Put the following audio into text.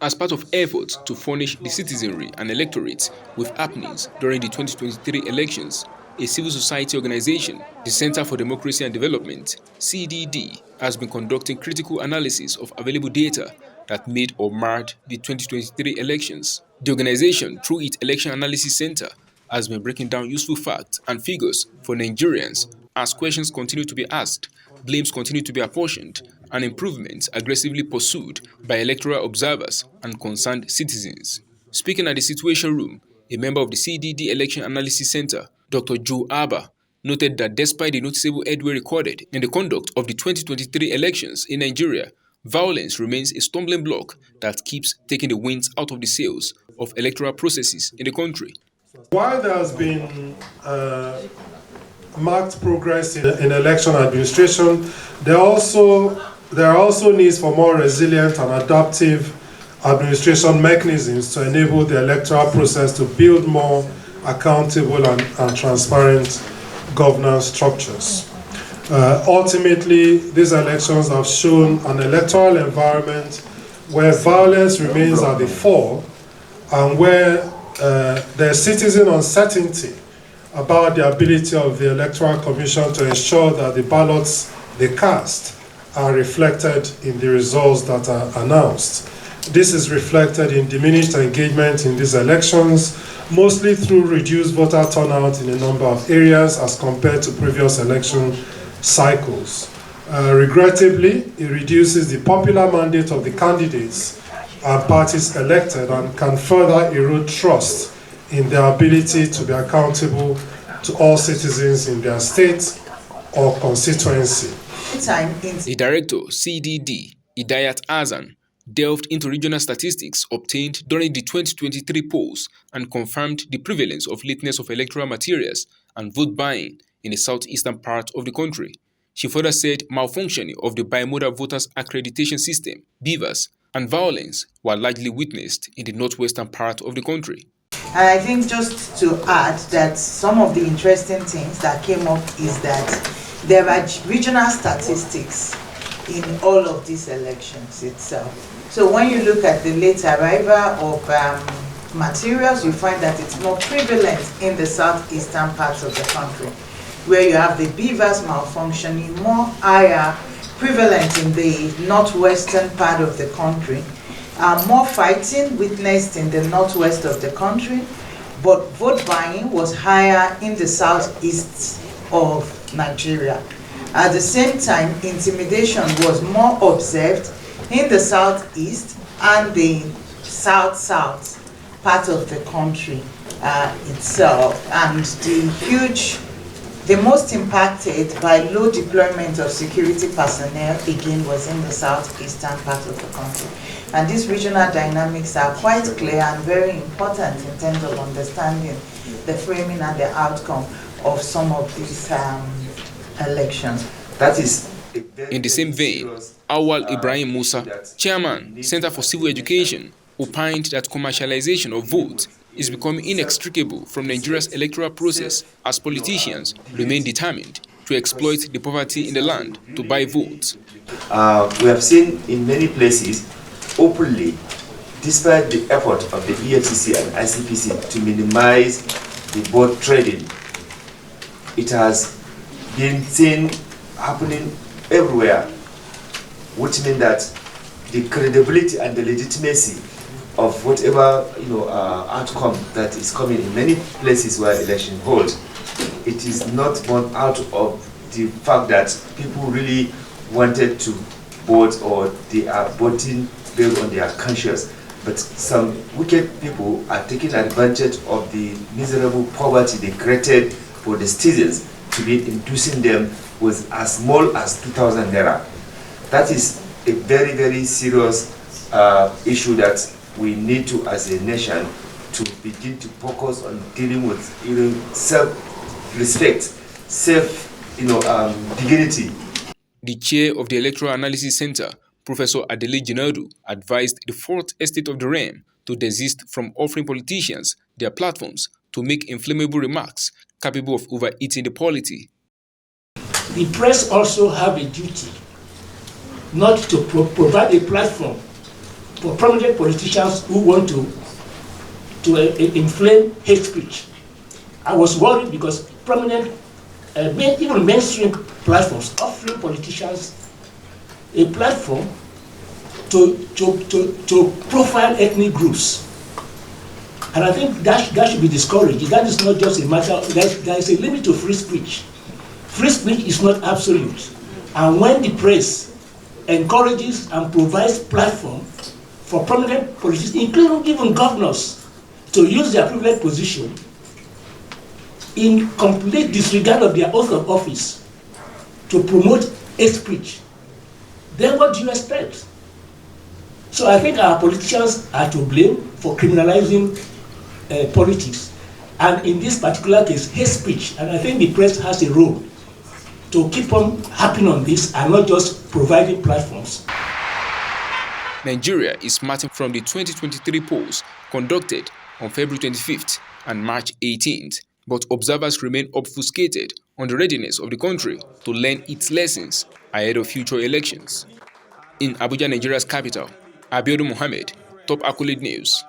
As part of efforts to furnish the citizenry and electorates with happenings during the 2023 elections, a civil society organization, the Center for Democracy and Development, CDD, has been conducting critical analysis of available data that made or marred the 2023 elections. The organization, through its Election Analysis Center, has been breaking down useful facts and figures for Nigerians as questions continue to be asked, blames continue to be apportioned, and improvements aggressively pursued by electoral observers and concerned citizens. Speaking at the Situation Room, a member of the CDD Election Analysis Center, Dr. Abah, noted that despite the noticeable headway recorded in the conduct of the 2023 elections in Nigeria, violence remains a stumbling block that keeps taking the winds out of the sails of electoral processes in the country. While there has been marked progress in election administration, there are also needs for more resilient and adaptive administration mechanisms to enable the electoral process to build more accountable and transparent governance structures. Ultimately, these elections have shown an electoral environment where violence remains at the fore and where there's citizen uncertainty about the ability of the Electoral Commission to ensure that the ballots they cast are reflected in the results that are announced. This is reflected in diminished engagement in these elections, mostly through reduced voter turnout in a number of areas as compared to previous election cycles. Regrettably, it reduces the popular mandate of the candidates and parties elected and can further erode trust in their ability to be accountable to all citizens in their state or constituency. The director, CDD, Idayat Azan, delved into regional statistics obtained during the 2023 polls and confirmed the prevalence of lateness of electoral materials and vote buying in the southeastern part of the country. She further said malfunctioning of the bimodal voters accreditation system, Bvas, and violence were largely witnessed in the northwestern part of the country. And I think just to add that some of the interesting things that came up is that there are regional statistics in all of these elections itself. So when you look at the late arrival of materials, you find that it's more prevalent in the southeastern parts of the country, where you have the Bvas malfunctioning more higher prevalent in the northwestern part of the country. More fighting witnessed in the northwest of the country, but vote buying was higher in the southeast of Nigeria. At the same time, intimidation was more observed in the southeast and the south-south part of the country itself. And the most impacted by low deployment of security personnel, again, was in the southeastern part of the country. And these regional dynamics are quite clear and very important in terms of understanding the framing and the outcome of some of these elections. That is in the same vein, Awal Ibrahim Musa, chairman, Center for Civil Education, opined that commercialization of votes is becoming inextricable from Nigeria's electoral process as politicians remain determined to exploit the poverty in the land to buy votes. We have seen in many places openly, despite the effort of the EFCC and ICPC to minimize the vote trading, it has been seen happening everywhere, which means that the credibility and the legitimacy of whatever outcome that is coming in many places where election hold, it is not born out of the fact that people really wanted to vote or they are voting based on their conscience. But some wicked people are taking advantage of the miserable poverty they created for the citizens to be inducing them with as small as 2,000 naira. That is a very, very serious issue that we need to, as a nation, to begin to focus on dealing with even self-respect, dignity. The chair of the Electoral Analysis Center, Professor Adele Jinadu, advised the Fourth Estate of the Realm to desist from offering politicians their platforms to make inflammable remarks capable of overeating the polity. The press also have a duty not to provide a platform for prominent politicians who want to inflame hate speech. I was worried because prominent, even mainstream platforms offering politicians a platform to profile ethnic groups. And I think that should be discouraged. That is not just a matter, there is a limit to free speech. Free speech is not absolute. And when the press encourages and provides platform for prominent politicians, including even governors, to use their privileged position in complete disregard of their oath of office to promote hate speech, then what do you expect? So I think our politicians are to blame for criminalizing politics, and in this particular case, hate speech. And I think the press has a role to keep on harping on this and not just providing platforms. Nigeria is smarting from the 2023 polls conducted on February 25th and March 18th, but observers remain obfuscated on the readiness of the country to learn its lessons ahead of future elections. In Abuja, Nigeria's capital, Abiodun Mohammed, Top Accolade News.